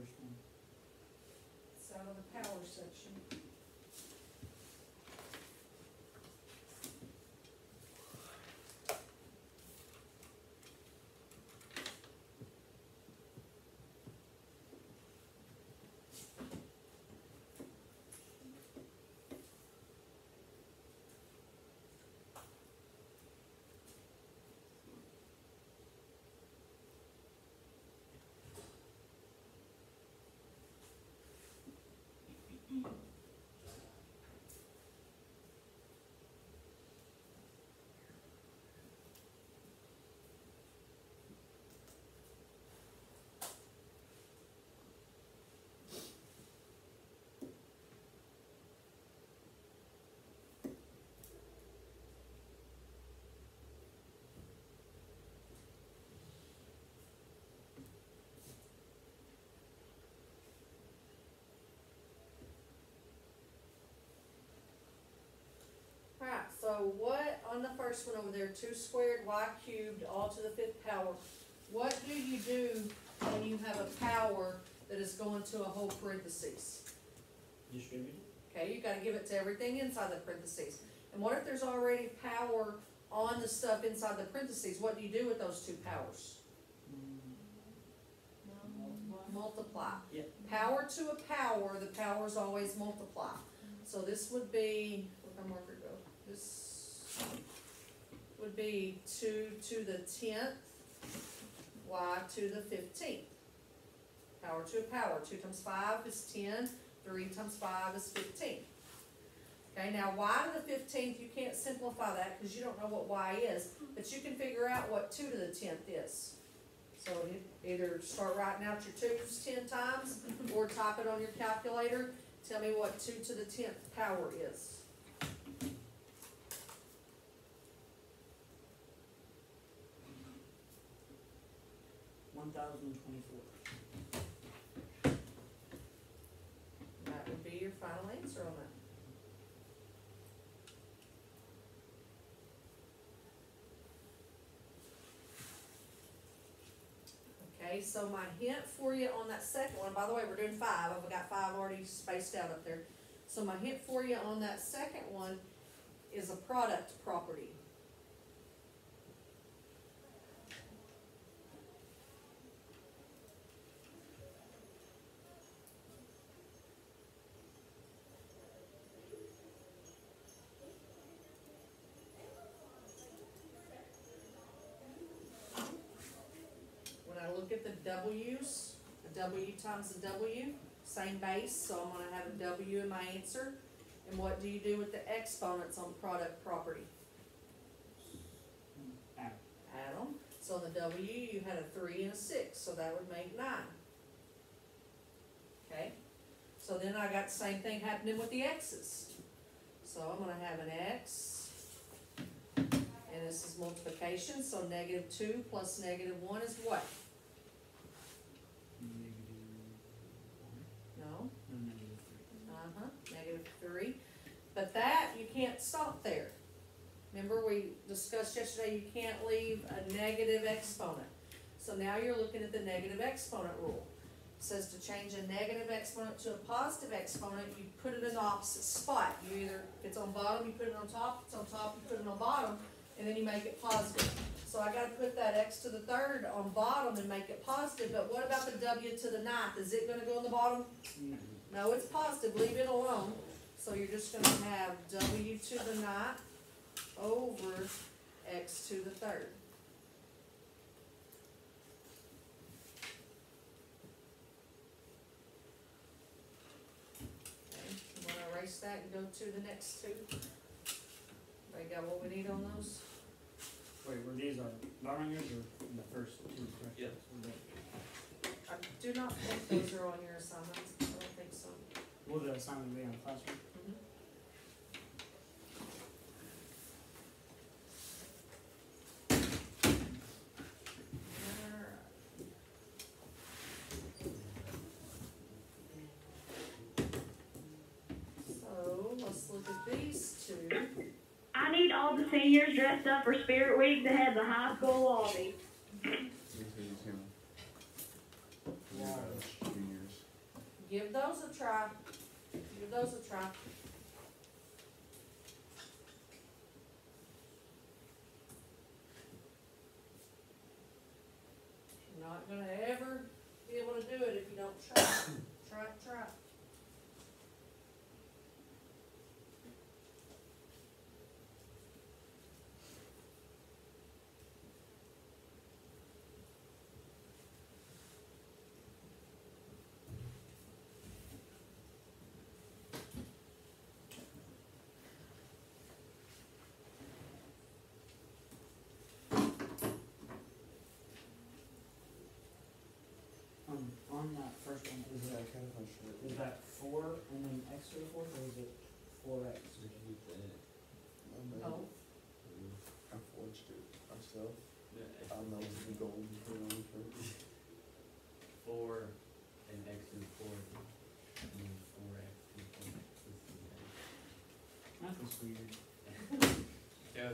first one? It's out of the power section. Alright, so what on the first one over there, 2 squared y cubed all to the 5th power, what do you do when you have a power that is going to a whole parentheses? Distribute it? Okay, you gotta give it to everything inside the parentheses. And what if there's already power on the stuff inside the parentheses? What do you do with those 2 powers? Multiply. Yep. Power to a power, the powers always multiply. So this would be, where'd my marker go? This would be 2 to the 10th, y to the 15th. Power to a power. 2 times 5 is 10, 3 times 5 is 15. Okay, now y to the 15th, you can't simplify that because you don't know what y is, but you can figure out what 2 to the 10th is. So you either start writing out your 2's 10 times or type it on your calculator. Tell me what 2 to the 10th power is. 1,024. That would be your final answer on that. Okay, so my hint for you on that second one, by the way, we're doing 5. I've got 5 already spaced out up there. So my hint for you on that second one is a product property. Look at the W's, a W times a W, same base, so I'm going to have a W in my answer. And what do you do with the exponents on product property? Add. Add them. So on the W, you had a 3 and a 6, so that would make 9. Okay, so then I got the same thing happening with the X's. So I'm going to have an X, and this is multiplication, so -2 plus -1 is what? No? -3. But that, you can't stop there. Remember we discussed yesterday, you can't leave a negative exponent. So now you're looking at the negative exponent rule. It says to change a negative exponent to a positive exponent, you put it in the opposite spot. You either, if it's on bottom, you put it on top, if it's on top, you put it on bottom, and then you make it positive. So I gotta put that x to the 3rd on bottom and make it positive, but what about the w to the 9th? Is it gonna go on the bottom? No, it's positive, leave it alone. So you're just gonna have w to the 9th over x to the 3rd. Okay, you wanna erase that and go to the next 2? They got what we need on those? Wait, were these are not on yours or in the first 2 correct? Yes. I do not think those are on your assignments. I don't think so. Will the assignment be on the classroom? So let's look at these 2. I need all the seniors dressed up for Spirit Week to have the high school lobby. Yeah. Juniors. Give those a try. Give those a try. You're not gonna ever be able to do it if you don't try. Try, try. On that first one, is that kind of short. is that 4 and then x to the fourth, or is it 4x? Oh, I forged it myself. I know it's the gold you put on the shirt. 4 and x to the fourth, and then 4x to the fourth. That was weird.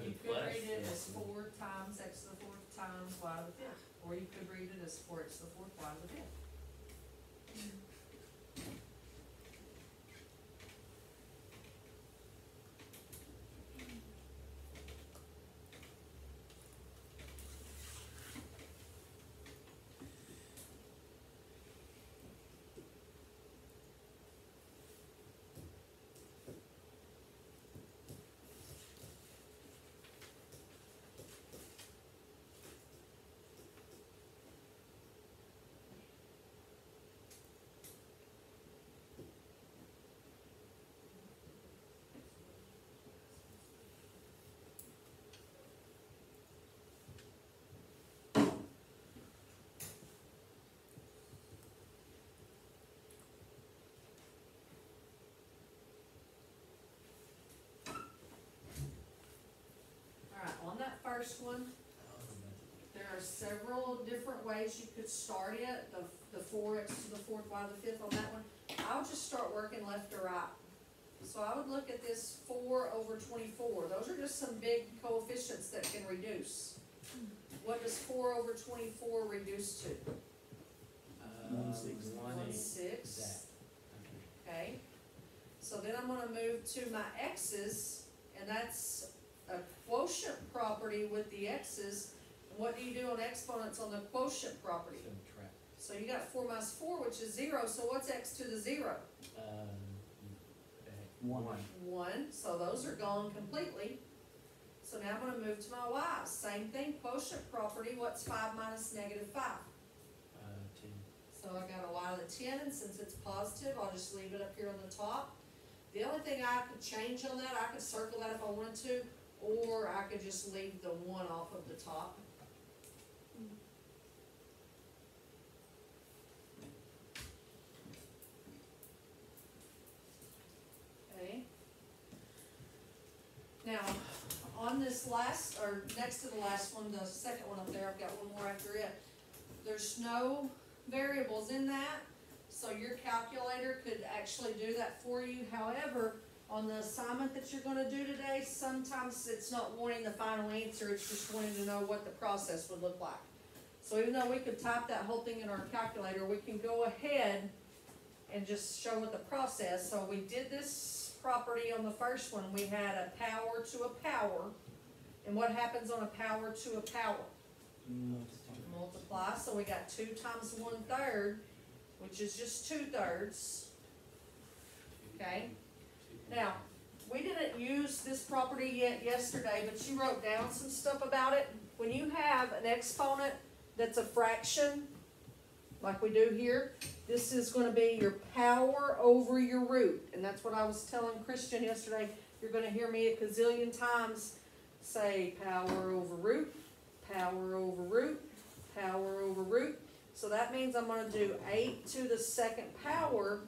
you could read it as 4 times x to the fourth times y to the fifth, or you could read it as 4x to the fourth y to the fifth. First one, there are several different ways you could start it, the 4x to the fourth, y to the fifth on that one. I'll just start working left to right. So I would look at this 4 over 24. Those are just some big coefficients that can reduce. What does 4 over 24 reduce to? 1/6. 1/6. Okay. So then I'm gonna move to my x's, and that's a quotient property with the x's. And what do you do on exponents on the quotient property? Subtract. So you got 4 minus 4, which is 0, so what's x to the 0? 1. 1, so those are gone completely. So now I'm gonna move to my y's. Same thing, quotient property, what's 5 minus negative 5? 10. So I got a y to the 10, and since it's positive, I'll just leave it up here on the top. The only thing I could change on that, I could circle that if I wanted to, or I could just leave the 1 off of the top. Okay. Now, on this last, or next to the last one, the second one up there, I've got one more after it. There's no variables in that, so your calculator could actually do that for you. However, on the assignment that you're gonna do today, sometimes it's not wanting the final answer, it's just wanting to know what the process would look like. So even though we could type that whole thing in our calculator, we can go ahead and just show what the process. So we did this property on the first one, we had a power to a power. And what happens on a power to a power? Multiply, so we got 2 times 1/3, which is just 2/3. Okay? Now, we didn't use this property yet yesterday, but you wrote down some stuff about it. When you have an exponent that's a fraction, like we do here, this is gonna be your power over your root. And that's what I was telling Christian yesterday. You're gonna hear me a gazillion times say power over root, power over root, power over root. So that means I'm gonna do 8 to the second power,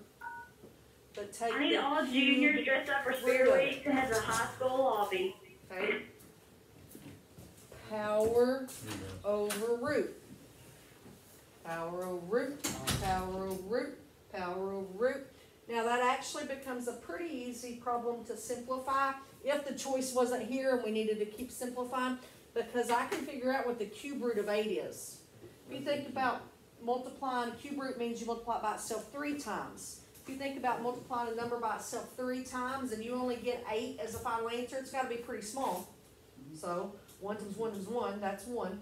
but take I need the all juniors dressed up for Spirit Week to have the high school lobby. okay, power over root. Power over root, power over root, power over root. Now that actually becomes a pretty easy problem to simplify if the choice wasn't here and we needed to keep simplifying, because I can figure out what the cube root of 8 is. If you think about multiplying a cube root means you multiply it by itself 3 times. If you think about multiplying a number by itself 3 times and you only get 8 as a final answer, it's gotta be pretty small. So, 1 times 1 times 1, that's 1.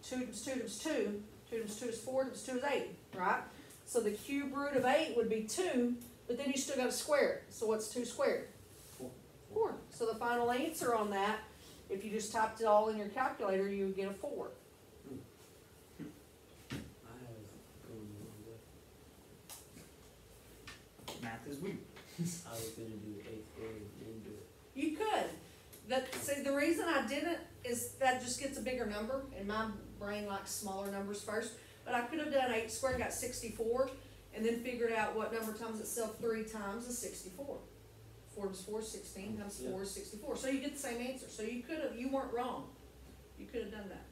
2 times 2 times 2, 2 times 2 is 4, times 2 is 8, right? So the cube root of 8 would be 2, but then you still gotta square it. So what's 2 squared? 4. So the final answer on that, if you just typed it all in your calculator, you would get a 4. I was going the wrong way. Math is weak. I was gonna do 8 squared and then do it. You could. See, the reason I didn't is that just gets a bigger number, and my brain likes smaller numbers first. But I could have done 8 squared and got 64, and then figured out what number times itself 3 times is 64. 4 times 4 is 16, times 4 is 64. So you get the same answer. So you could have, you weren't wrong. You could have done that.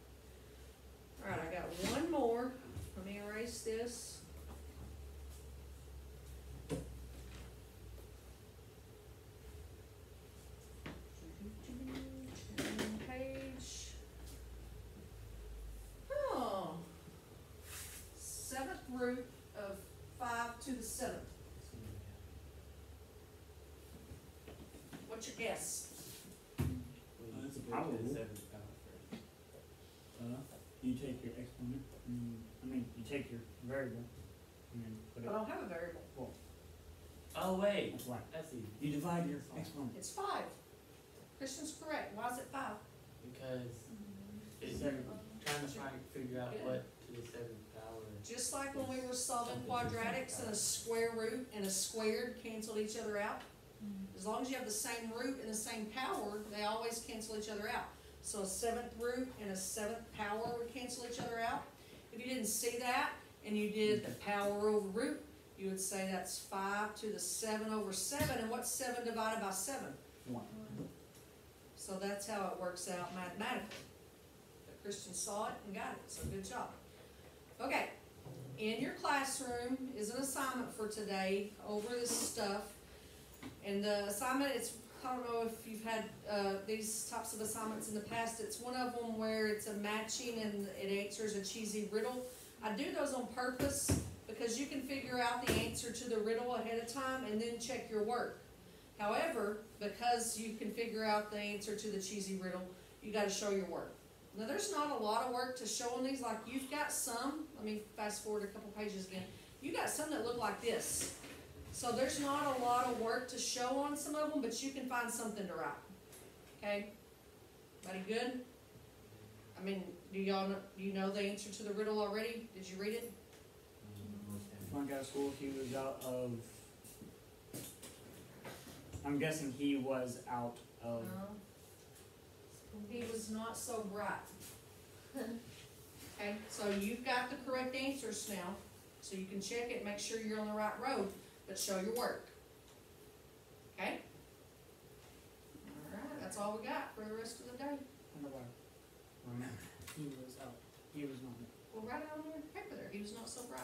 All right, I got one more. Let me erase this. Page. Oh. 7th root of 5 to the 7th. What's your guess? Well, That's you a go to power the rule. 7th power first. You take your exponent, you take your variable, and then put I it, don't have a variable. Oh, wait, that's why. that's easy. You divide your exponent. It's 5. Christian's correct. Why is it 5? Because it's Seven. trying to figure out Good. what to the 7th power. Just like when we were solving quadratics and a square root and a squared canceled each other out. As long as you have the same root and the same power, they always cancel each other out. So a 7th root and a 7th power would cancel each other out. If you didn't see that and you did the power over root, you would say that's 5 to the 7 over 7. And what's 7 divided by 7? 1. So that's how it works out mathematically. The Christian saw it and got it, so good job. Okay, in your classroom is an assignment for today over this stuff. And the assignment, I don't know if you've had these types of assignments in the past. It's one of them where it's a matching and it answers a cheesy riddle. I do those on purpose because you can figure out the answer to the riddle ahead of time and then check your work. However, because you can figure out the answer to the cheesy riddle, you got to show your work. Now, there's not a lot of work to show on these. Like, you've got some, let me fast forward a couple pages again. You got some that look like this. So there's not a lot of work to show on some of them, but you can find something to write. Okay? Everybody good? I mean, do you know the answer to the riddle already? Did you read it? One guy at school, he was out of, I'm guessing he was out of, No. He was not so bright. Okay, so you've got the correct answers now, so you can check it, make sure you're on the right road, but show your work. Okay? Alright, that's all we got for the rest of the day. remember, he was out, he was not. We'll write it on your paper there, he was not so bright.